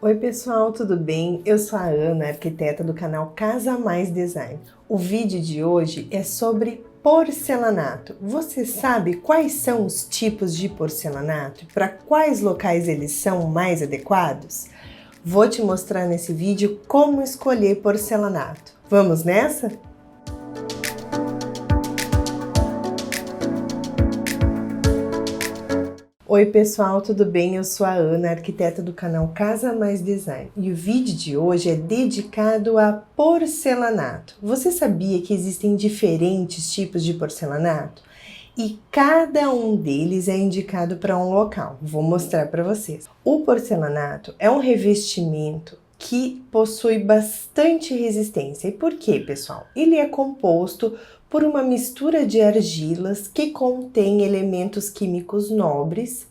Oi pessoal, tudo bem? Eu sou a Ana, arquiteta do canal Casa Mais Design. O vídeo de hoje é sobre porcelanato. Você sabe quais são os tipos de porcelanato e para quais locais eles são mais adequados? Vou te mostrar nesse vídeo como escolher porcelanato. Vamos nessa? Oi pessoal, tudo bem? Eu sou a Ana, arquiteta do canal Casa Mais Design, e o vídeo de hoje é dedicado a porcelanato. Você sabia que existem diferentes tipos de porcelanato? E cada um deles é indicado para um local. Vou mostrar para vocês. O porcelanato é um revestimento que possui bastante resistência. E por quê, pessoal? Ele é composto por uma mistura de argilas que contém elementos químicos nobres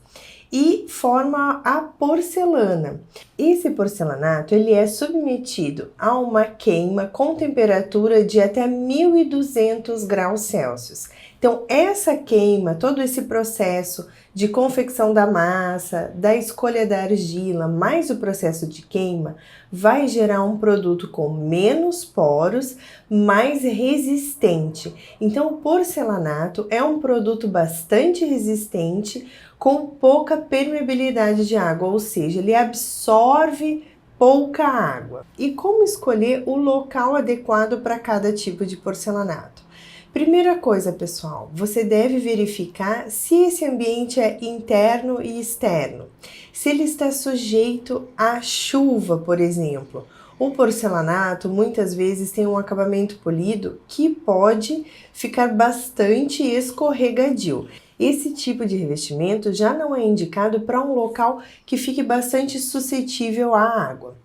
e forma a porcelana. Esse porcelanato ele é submetido a uma queima com temperatura de até 1200 graus Celsius. Então, essa queima, todo esse processo de confecção da massa, da escolha da argila, mais o processo de queima, vai gerar um produto com menos poros, mais resistente. Então, o porcelanato é um produto bastante resistente, com pouca permeabilidade de água, ou seja, ele absorve pouca água. E como escolher o local adequado para cada tipo de porcelanato? Primeira coisa, pessoal, você deve verificar se esse ambiente é interno e externo. Se ele está sujeito à chuva, por exemplo. O porcelanato muitas vezes tem um acabamento polido que pode ficar bastante escorregadio. Esse tipo de revestimento já não é indicado para um local que fique bastante suscetível à água.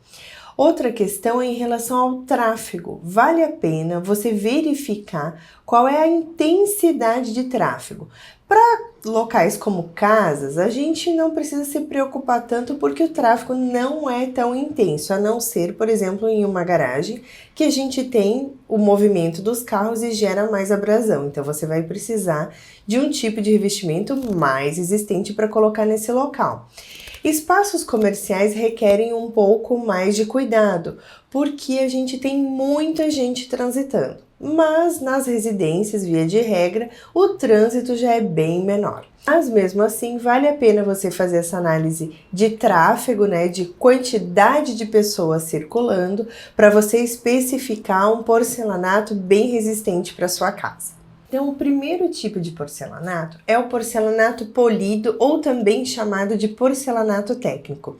Outra questão é em relação ao tráfego. Vale a pena você verificar qual é a intensidade de tráfego. Para locais como casas, a gente não precisa se preocupar tanto porque o tráfego não é tão intenso, a não ser, por exemplo, em uma garagem, que a gente tem o movimento dos carros e gera mais abrasão. Então, você vai precisar de um tipo de revestimento mais resistente para colocar nesse local. Espaços comerciais requerem um pouco mais de cuidado, porque a gente tem muita gente transitando. Mas nas residências, via de regra, o trânsito já é bem menor. Mas mesmo assim, vale a pena você fazer essa análise de tráfego, né, de quantidade de pessoas circulando, para você especificar um porcelanato bem resistente para sua casa. Então, o primeiro tipo de porcelanato é o porcelanato polido, ou também chamado de porcelanato técnico.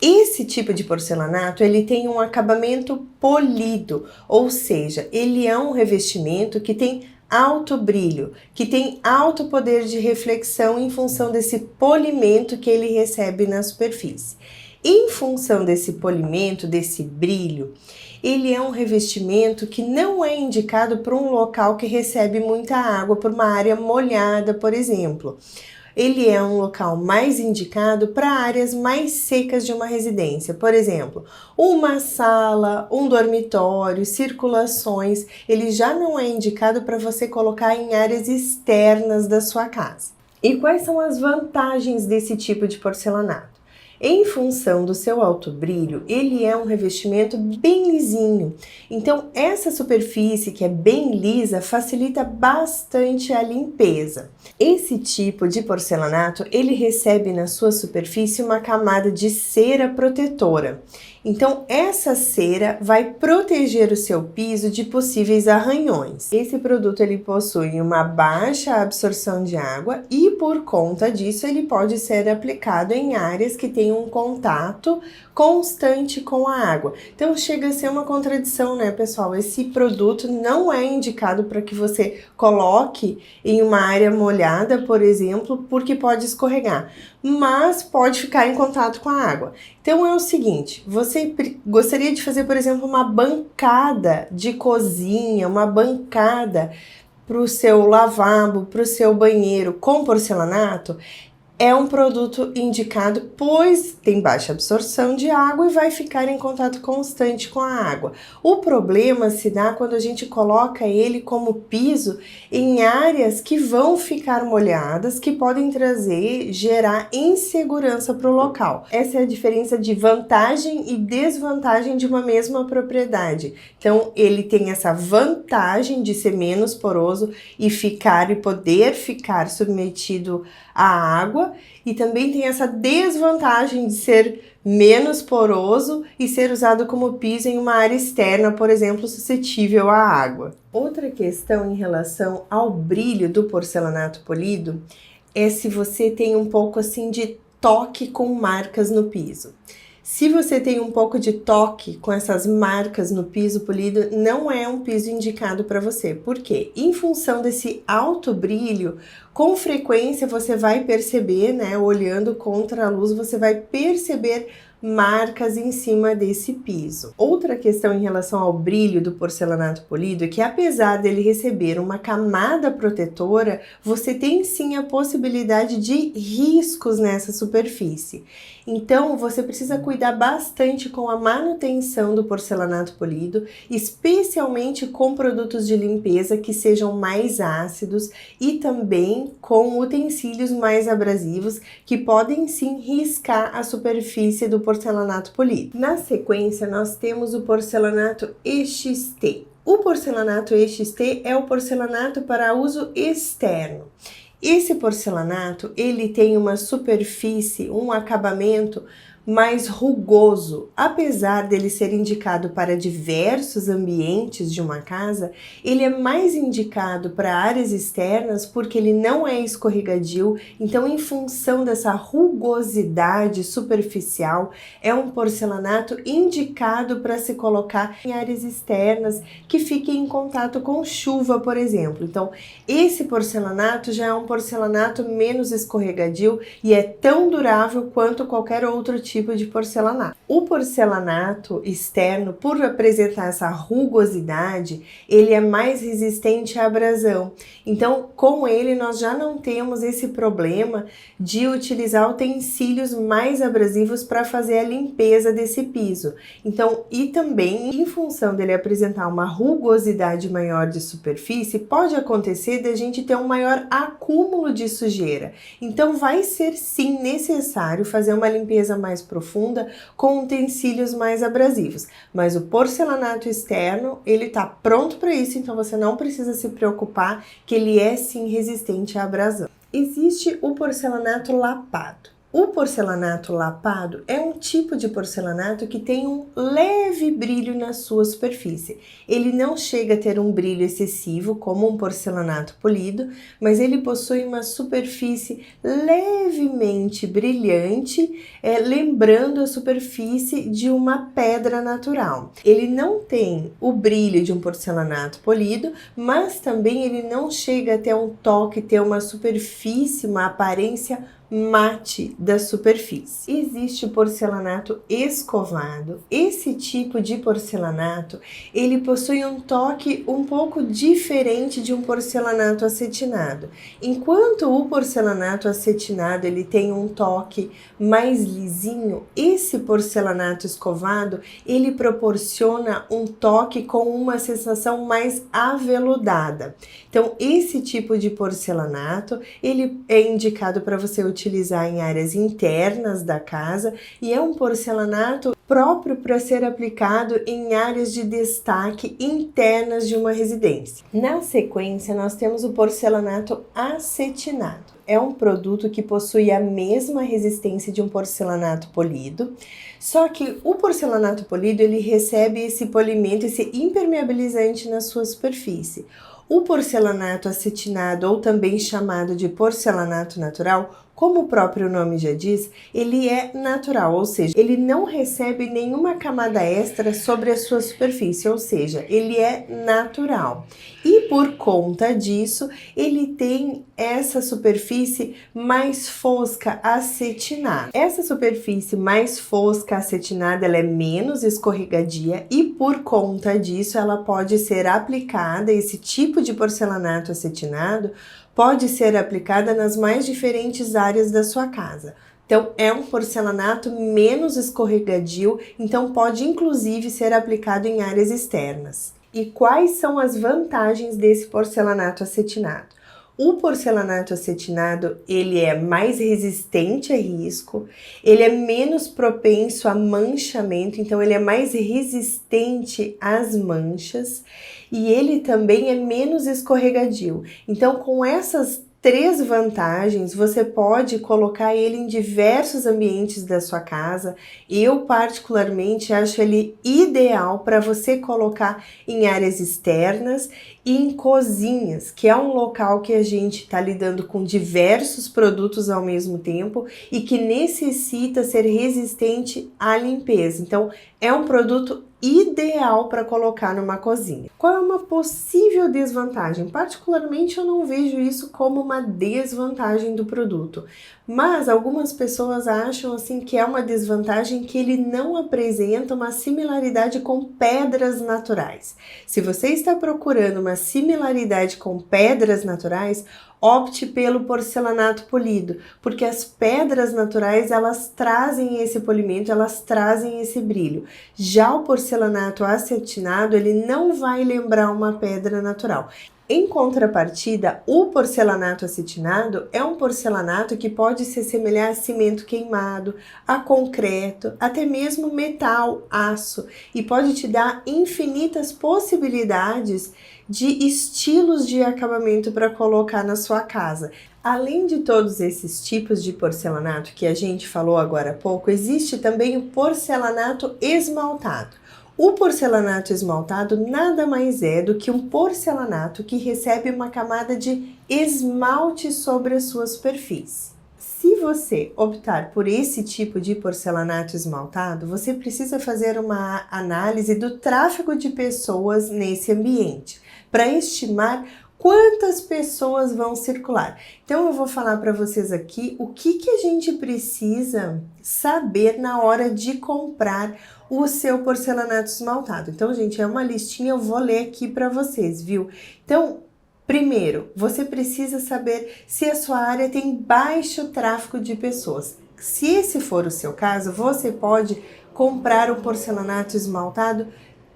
Esse tipo de porcelanato, ele tem um acabamento polido, ou seja, ele é um revestimento que tem alto brilho, que tem alto poder de reflexão em função desse polimento que ele recebe na superfície. Em função desse polimento, desse brilho, ele é um revestimento que não é indicado para um local que recebe muita água, por uma área molhada, por exemplo. Ele é um local mais indicado para áreas mais secas de uma residência, por exemplo, uma sala, um dormitório, circulações. Ele já não é indicado para você colocar em áreas externas da sua casa. E quais são as vantagens desse tipo de porcelanato? Em função do seu alto brilho, ele é um revestimento bem lisinho. Então, essa superfície que é bem lisa facilita bastante a limpeza. Esse tipo de porcelanato, ele recebe na sua superfície uma camada de cera protetora. Então, essa cera vai proteger o seu piso de possíveis arranhões. Esse produto ele possui uma baixa absorção de água e, por conta disso, ele pode ser aplicado em áreas que têm um contato constante com a água. Então, chega a ser uma contradição, né, pessoal? Esse produto não é indicado para que você coloque em uma área molhada, por exemplo, porque pode escorregar, mas pode ficar em contato com a água. Então é o seguinte, você gostaria de fazer, por exemplo, uma bancada de cozinha, uma bancada para o seu lavabo, para o seu banheiro com porcelanato? é um produto indicado, pois tem baixa absorção de água e vai ficar em contato constante com a água. O problema se dá quando a gente coloca ele como piso em áreas que vão ficar molhadas, que podem gerar insegurança para o local. Essa é a diferença de vantagem e desvantagem de uma mesma propriedade. Então, ele tem essa vantagem de ser menos poroso e poder ficar submetido à água, e também tem essa desvantagem de ser menos poroso e ser usado como piso em uma área externa, por exemplo, suscetível à água. Outra questão em relação ao brilho do porcelanato polido é se você tem um pouco assim de toque com marcas no piso. Se você tem um pouco de toque com essas marcas no piso polido, não é um piso indicado para você. Por quê? Em função desse alto brilho, com frequência você vai perceber, né, olhando contra a luz, você vai perceber marcas em cima desse piso. Outra questão em relação ao brilho do porcelanato polido é que, apesar dele receber uma camada protetora, você tem sim a possibilidade de riscos nessa superfície. Então, você precisa cuidar bastante com a manutenção do porcelanato polido, especialmente com produtos de limpeza que sejam mais ácidos e também com utensílios mais abrasivos que podem sim riscar a superfície do porcelanato polido. Na sequência, nós temos o porcelanato EXT. O porcelanato EXT é o porcelanato para uso externo. Esse porcelanato, ele tem uma superfície, um acabamento mais rugoso. Apesar dele ser indicado para diversos ambientes de uma casa, ele é mais indicado para áreas externas porque ele não é escorregadio. Então, em função dessa rugosidade superficial, é um porcelanato indicado para se colocar em áreas externas que fiquem em contato com chuva, por exemplo. Então, esse porcelanato já é um porcelanato menos escorregadio e é tão durável quanto qualquer outro tipo de porcelanato. O porcelanato externo, por apresentar essa rugosidade, ele é mais resistente à abrasão. Então, com ele nós já não temos esse problema de utilizar utensílios mais abrasivos para fazer a limpeza desse piso. Então, e também, em função dele apresentar uma rugosidade maior de superfície, pode acontecer da gente ter um maior acúmulo de sujeira. Então, vai ser sim necessário fazer uma limpeza mais profunda com utensílios mais abrasivos. Mas o porcelanato externo, ele está pronto para isso, então você não precisa se preocupar que ele é sim resistente à abrasão. Existe o porcelanato lapado. O porcelanato lapado é um tipo de porcelanato que tem um leve brilho na sua superfície. Ele não chega a ter um brilho excessivo como um porcelanato polido, mas ele possui uma superfície levemente brilhante, lembrando a superfície de uma pedra natural. Ele não tem o brilho de um porcelanato polido, mas também ele não chega a ter um toque, ter uma superfície, uma aparência mate da superfície. Existe o porcelanato escovado. Esse tipo de porcelanato, ele possui um toque um pouco diferente de um porcelanato acetinado. Enquanto o porcelanato acetinado, ele tem um toque mais lisinho, esse porcelanato escovado, ele proporciona um toque com uma sensação mais aveludada. Então, esse tipo de porcelanato, ele é indicado para você utilizar em áreas internas da casa e é um porcelanato próprio para ser aplicado em áreas de destaque internas de uma residência. Na sequência, nós temos o porcelanato acetinado. É um produto que possui a mesma resistência de um porcelanato polido, só que o porcelanato polido ele recebe esse polimento, esse impermeabilizante na sua superfície. O porcelanato acetinado, ou também chamado de porcelanato natural, como o próprio nome já diz, ele é natural, ou seja, ele não recebe nenhuma camada extra sobre a sua superfície, ou seja, ele é natural. E por conta disso, ele tem essa superfície mais fosca, acetinada. Essa superfície mais fosca, acetinada, ela é menos escorregadia e por conta disso, ela pode ser aplicada, esse tipo de porcelanato acetinado, pode ser aplicada nas mais diferentes áreas da sua casa. Então, é um porcelanato menos escorregadio, então pode inclusive ser aplicado em áreas externas. E quais são as vantagens desse porcelanato acetinado? O porcelanato acetinado, ele é mais resistente a risco, ele é menos propenso a manchamento, então ele é mais resistente às manchas e ele também é menos escorregadio. Então, com essas 3 vantagens, você pode colocar ele em diversos ambientes da sua casa. Eu particularmente acho ele ideal para você colocar em áreas externas e em cozinhas, que é um local que a gente está lidando com diversos produtos ao mesmo tempo e que necessita ser resistente à limpeza. Então, é um produto ideal para colocar numa cozinha. Qual é uma possível desvantagem? Particularmente eu não vejo isso como uma desvantagem do produto, mas algumas pessoas acham assim que é uma desvantagem que ele não apresenta uma similaridade com pedras naturais. Se você está procurando uma similaridade com pedras naturais, opte pelo porcelanato polido, porque as pedras naturais, elas trazem esse polimento, elas trazem esse brilho. Já o porcelanato acetinado, ele não vai lembrar uma pedra natural. Em contrapartida, o porcelanato acetinado é um porcelanato que pode se assemelhar a cimento queimado, a concreto, até mesmo metal, aço, e pode te dar infinitas possibilidades de estilos de acabamento para colocar na sua casa. Além de todos esses tipos de porcelanato que a gente falou agora há pouco, existe também o porcelanato esmaltado. O porcelanato esmaltado nada mais é do que um porcelanato que recebe uma camada de esmalte sobre a sua superfície. Se você optar por esse tipo de porcelanato esmaltado, você precisa fazer uma análise do tráfego de pessoas nesse ambiente, para estimar quantas pessoas vão circular. Então eu vou falar para vocês aqui o que a gente precisa saber na hora de comprar o seu porcelanato esmaltado. Então, gente, é uma listinha, eu vou ler aqui para vocês, viu? Então, primeiro, você precisa saber se a sua área tem baixo tráfego de pessoas. Se esse for o seu caso, você pode comprar o porcelanato esmaltado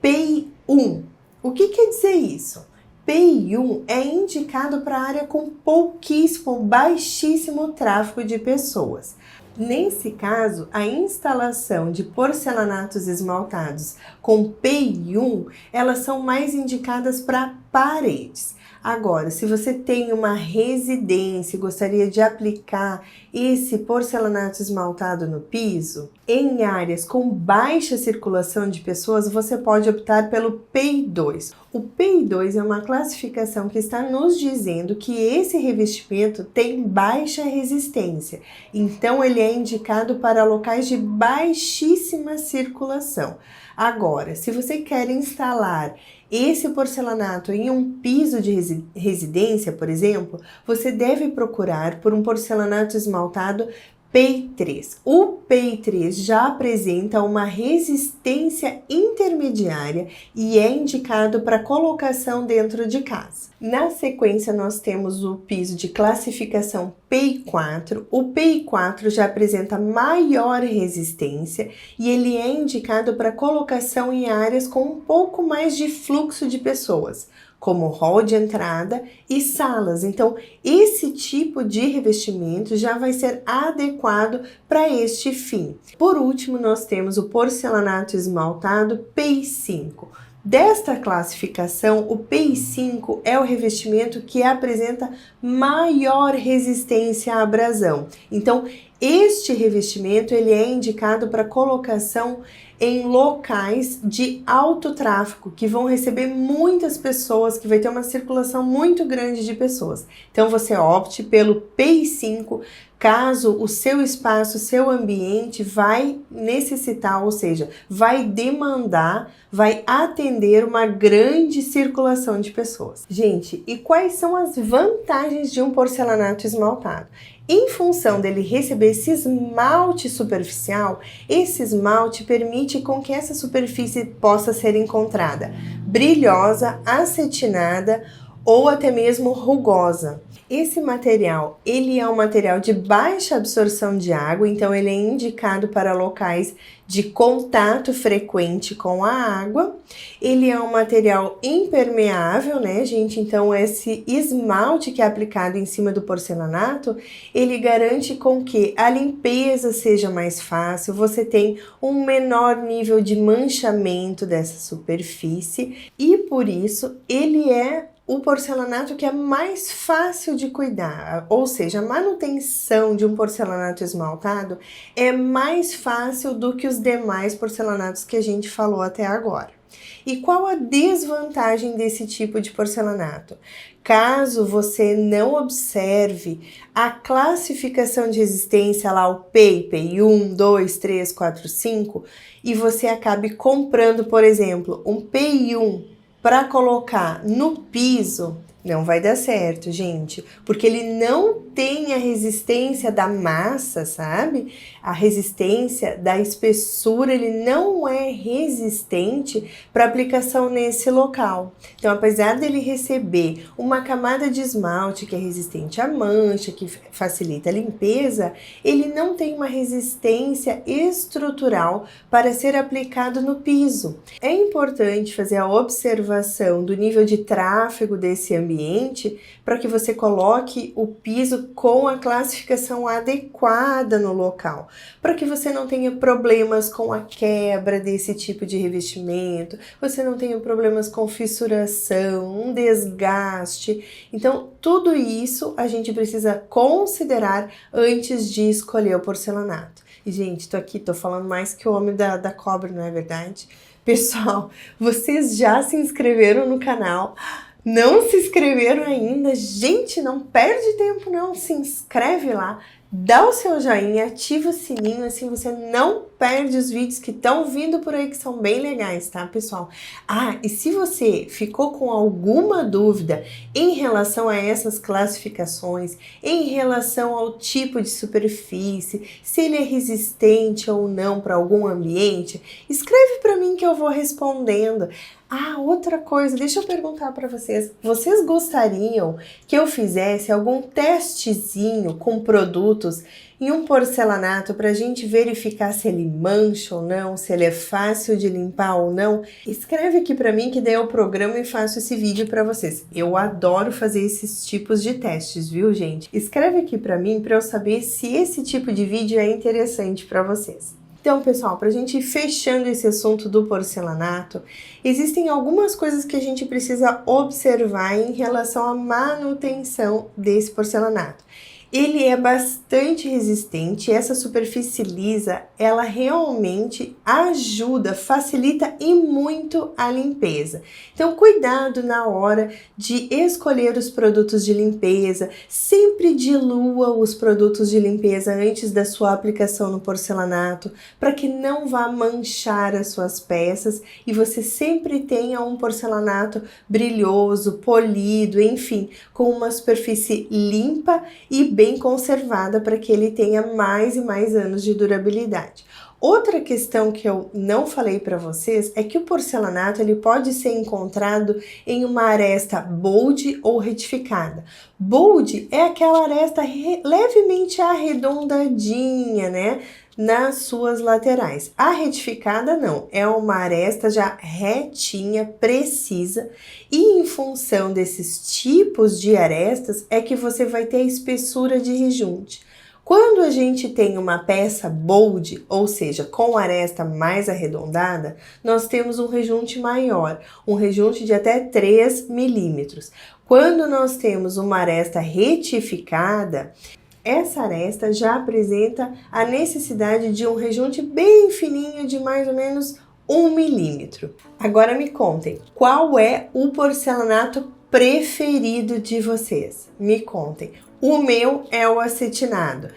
PEI 1. O que quer dizer isso? PEI 1 é indicado para área com pouquíssimo, baixíssimo tráfego de pessoas. Nesse caso, a instalação de porcelanatos esmaltados com PEI 1, elas são mais indicadas para paredes. Agora, se você tem uma residência e gostaria de aplicar esse porcelanato esmaltado no piso, em áreas com baixa circulação de pessoas, você pode optar pelo PEI 2. O PEI 2 é uma classificação que está nos dizendo que esse revestimento tem baixa resistência, então ele é indicado para locais de baixíssima circulação. Agora, se você quer instalar esse porcelanato em um piso de residência, por exemplo, você deve procurar por um porcelanato esmaltado PEI 3. O PEI 3 já apresenta uma resistência intermediária e é indicado para colocação dentro de casa. Na sequência, nós temos o piso de classificação PEI 4. O PEI 4 já apresenta maior resistência e ele é indicado para colocação em áreas com um pouco mais de fluxo de pessoas, como hall de entrada e salas. Então, esse tipo de revestimento já vai ser adequado para este fim. Por último, nós temos o porcelanato esmaltado PEI 5. Desta classificação, o PEI 5 é o revestimento que apresenta maior resistência à abrasão. Então, este revestimento ele é indicado para colocação em locais de alto tráfego, que vão receber muitas pessoas, que vai ter uma circulação muito grande de pessoas. Então, você opte pelo PEI 5, caso o seu espaço, o seu ambiente vai necessitar, ou seja, vai demandar, vai atender uma grande circulação de pessoas. Gente, e quais são as vantagens de um porcelanato esmaltado? Em função dele receber esse esmalte superficial, esse esmalte permite com que essa superfície possa ser encontrada brilhosa, acetinada ou até mesmo rugosa. Esse material, ele é um material de baixa absorção de água, então ele é indicado para locais de contato frequente com a água. Ele é um material impermeável, né, gente? Então esse esmalte que é aplicado em cima do porcelanato, ele garante com que a limpeza seja mais fácil, você tem um menor nível de manchamento dessa superfície e por isso ele é o porcelanato que é mais fácil de cuidar, ou seja, a manutenção de um porcelanato esmaltado é mais fácil do que os demais porcelanatos que a gente falou até agora. E qual a desvantagem desse tipo de porcelanato? Caso você não observe a classificação de resistência lá, o PEI 1, 2, 3, 4, 5, e você acabe comprando, por exemplo, um PEI 1 para colocar no piso, não vai dar certo, gente, porque ele não tem a resistência da massa, sabe? A resistência da espessura, ele não é resistente para aplicação nesse local. Então, apesar dele receber uma camada de esmalte que é resistente à mancha, que facilita a limpeza, ele não tem uma resistência estrutural para ser aplicado no piso. É importante fazer a observação do nível de tráfego desse ambiente para que você coloque o piso com a classificação adequada no local, para que você não tenha problemas com a quebra desse tipo de revestimento, você não tenha problemas com fissuração, um desgaste. Então, tudo isso a gente precisa considerar antes de escolher o porcelanato. E, gente, tô falando mais que o homem da cobra, não é verdade? Pessoal, vocês já se inscreveram no canal? Não se inscreveram ainda? Gente, não perde tempo não, se inscreve lá, dá o seu joinha, ativa o sininho, assim você não perde os vídeos que estão vindo por aí, que são bem legais, tá, pessoal? Ah, e se você ficou com alguma dúvida em relação a essas classificações, em relação ao tipo de superfície, se ele é resistente ou não para algum ambiente, escreve para mim que eu vou respondendo. Ah, outra coisa, deixa eu perguntar para vocês. Vocês gostariam que eu fizesse algum testezinho com produtos em um porcelanato para a gente verificar se ele mancha ou não, se ele é fácil de limpar ou não? Escreve aqui para mim que daí eu programo e faço esse vídeo para vocês. Eu adoro fazer esses tipos de testes, viu, gente? Escreve aqui para mim para eu saber se esse tipo de vídeo é interessante para vocês. Então, pessoal, para a gente ir fechando esse assunto do porcelanato, existem algumas coisas que a gente precisa observar em relação à manutenção desse porcelanato. Ele é bastante resistente, essa superfície lisa, ela realmente ajuda, facilita e muito a limpeza. Então, cuidado na hora de escolher os produtos de limpeza, sempre dilua os produtos de limpeza antes da sua aplicação no porcelanato, para que não vá manchar as suas peças e você sempre tenha um porcelanato brilhoso, polido, enfim, com uma superfície limpa e bem conservada para que ele tenha mais e mais anos de durabilidade. Outra questão que eu não falei para vocês é que o porcelanato ele pode ser encontrado em uma aresta bold ou retificada. Bold é aquela aresta levemente arredondadinha, né? Nas suas laterais. A retificada não, é uma aresta já retinha, precisa, e em função desses tipos de arestas é que você vai ter a espessura de rejunte. Quando a gente tem uma peça bold, ou seja, com aresta mais arredondada, nós temos um rejunte maior, um rejunte de até 3 milímetros. Quando nós temos uma aresta retificada, essa aresta já apresenta a necessidade de um rejunte bem fininho de mais ou menos 1 milímetro. Agora me contem, qual é o porcelanato preferido de vocês? Me contem. O meu é o acetinado.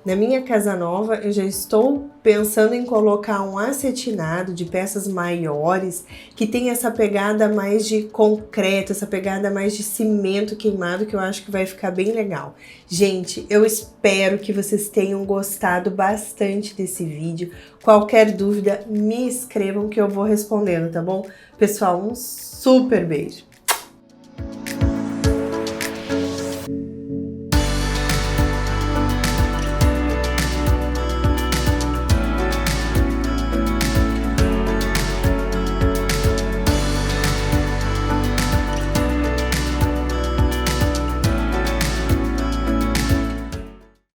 Na minha casa nova, eu já estou pensando em colocar um acetinado de peças maiores, que tem essa pegada mais de concreto, essa pegada mais de cimento queimado, que eu acho que vai ficar bem legal. Gente, eu espero que vocês tenham gostado bastante desse vídeo. Qualquer dúvida, me escrevam que eu vou respondendo, tá bom? Pessoal, um super beijo!